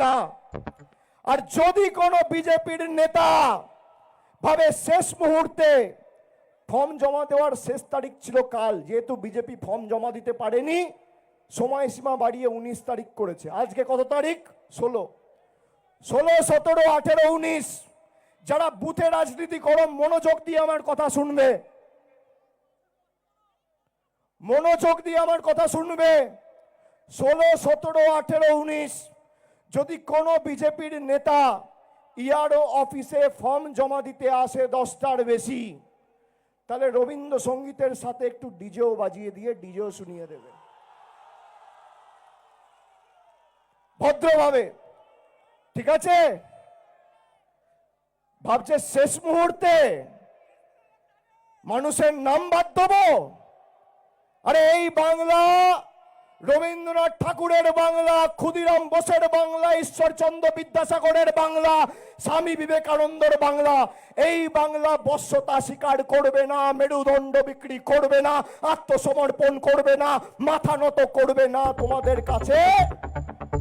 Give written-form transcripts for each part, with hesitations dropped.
না। আর যদি কোনো বিজেপির নেতা ভাবে শেষ মুহূর্তে ফর্ম জমা দেওয়ার শেষ তারিখ ছিল কাল, যেহেতু বিজেপি ফর্ম জমা দিতে পারেনি সময়সীমা বাড়িয়ে 19 তারিখ করেছে। আজকে কত তারিখ? 16, 17, 18, 19। যারা বুথে রাজনীতি করো মনোযোগ দিয়ে আমার কথা শুনবে, মনোযোগ দিয়ে আমার কথা শুনবে। 16, 17, 18, 19 যদি কোনো বিজেপির নেতা ইআরও অফিসে ফর্ম জমা দিতে আসে 10টার বেশি, তাহলে রবীন্দ্রসঙ্গীতের সাথে একটু ডিজেও বাজিয়ে দিয়ে ডিজেও শুনিয়ে দেবে ভদ্রভাবে, ঠিক আছে? ভাবছে শেষ মুহূর্তে মানুষের নাম বাদ দেবো? আরে এই বাংলা রবীন্দ্রনাথ ঠাকুরের বাংলা, ক্ষুদিরাম বোসের বাংলা, ঈশ্বরচন্দ্র বিদ্যাসাগরের বাংলা, স্বামী বিবেকানন্দর বাংলা। এই বাংলা বশ্যতা স্বীকার করবে না, মেরুদণ্ড বিক্রি করবে না, আত্মসমর্পণ করবে না, মাথা নত করবে না, তোমাদের কাছে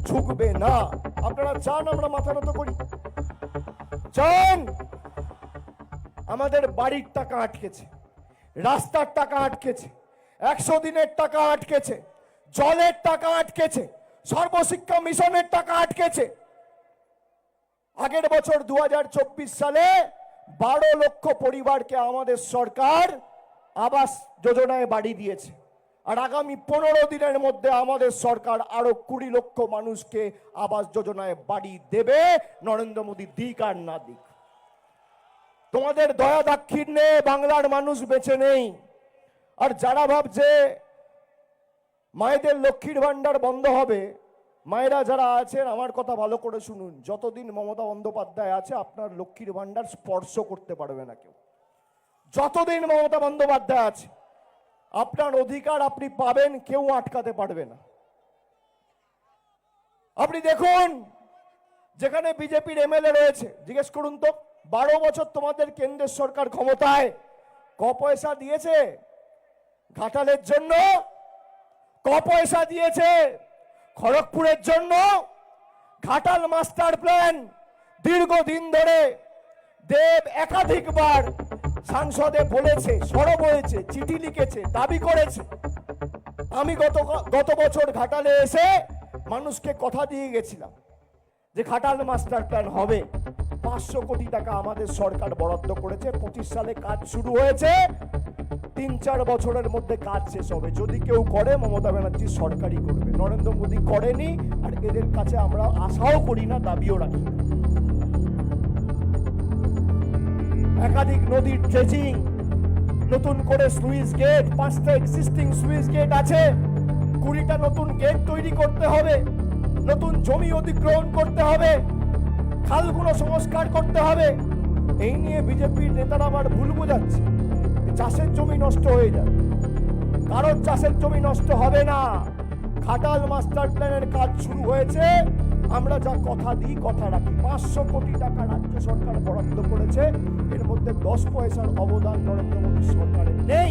ঝুঁকবে না। আপনারা চান আমরা মাথা নত করি? চান? আমাদের বাড়ির টাকা আটকেছে, রাস্তার টাকা আটকেছে, 100 দিনের টাকা আটকেছে, জলের টাকা আটকেছে, সর্বশিক্ষা মিশনের টাকা আটকেছে। আগের বছর 2024 সালে 12 লক্ষ পরিবারকে আমাদের সরকার আবাস যোজনায় বাড়ি দিয়েছে। আর আগামী 15 দিনের মধ্যে আমাদের সরকার আরো 20 লক্ষ মানুষকে আবাস যোজনায় বাড়ি দেবে, নরেন্দ্র মোদী দিক আর না দিক। তোমাদের দয়া দাক্ষিণ্যে বাংলার মানুষ বেঁচে নেই। আর যারা ভাবছে মায়েদের লক্ষ্মীর ভান্ডার বন্ধ হবে, মায়েরা যারা আছেন আমার কথা ভালো করে শুনুন। যতদিন মমতা বন্দ্যোপাধ্যায় আছে আপনার লক্ষ্মীর ভান্ডার স্পর্শ করতে পারবে না কেউ। যতদিন মমতা বন্দ্যোপাধ্যায় আছে আপনার অধিকার আপনি পাবেন, কেউ আটকাতে পারবে না। আপনি দেখুন যেখানে বিজেপির এমএলএ রয়েছে, জিজ্ঞেস করুন তো 12 বছর তোমাদের কেন্দ্রের সরকার ক্ষমতায় ক পয়সা দিয়েছে ঘাটালের জন্য? ক পয়সা দিয়েছে খড়গপুরের জন্য? ঘাটাল মাস্টার প্ল্যান দীর্ঘদিন ধরে দেব একাধিকবার সংসদে বলেছে, সরব হয়েছে, চিঠি লিখেছে, দাবি করেছে। আমি গত বছর ঘাটালে এসে মানুষকে কথা দিয়ে গেছিলাম যে ঘাটাল মাস্টার প্ল্যান হবে। 500 কোটি টাকা আমাদের সরকার বরাদ্দ করেছে, 25 সালে কাজ শুরু হয়েছে, 3-4 বছরের মধ্যে কাজ শেষ হবে। যদি কেউ করে মমতা ব্যানার্জি সরকারই করবে, নরেন্দ্র মোদী করেনি। আর এদের কাছে আমরা আশাও করি না, দাবিও রাখি না। একাধিক নদীর ড্রেজিং, নতুন করে স্লুইস গেট, 5টা এক্সিস্টিং স্লুইস গেট আছে, 20টা নতুন গেট তৈরি করতে হবে, নতুন জমি অধিগ্রহণ করতে হবে, খালগুলো সংস্কার করতে হবে। এই নিয়ে বিজেপির নেতারা আবার ভুল বোঝাচ্ছে চাষের জমি নষ্ট হয়ে যাবে। কারোর চাষের জমি নষ্ট হবে না। ঘাটাল মাস্টার প্ল্যানের কাজ শুরু হয়েছে, আমরা যা কথা দিই কথা রাখি। 500 কোটি টাকা রাজ্য সরকার বরাদ্দ করেছে, এর মধ্যে 10 পয়সার অবদান নরেন্দ্র মোদী সরকারের নেই।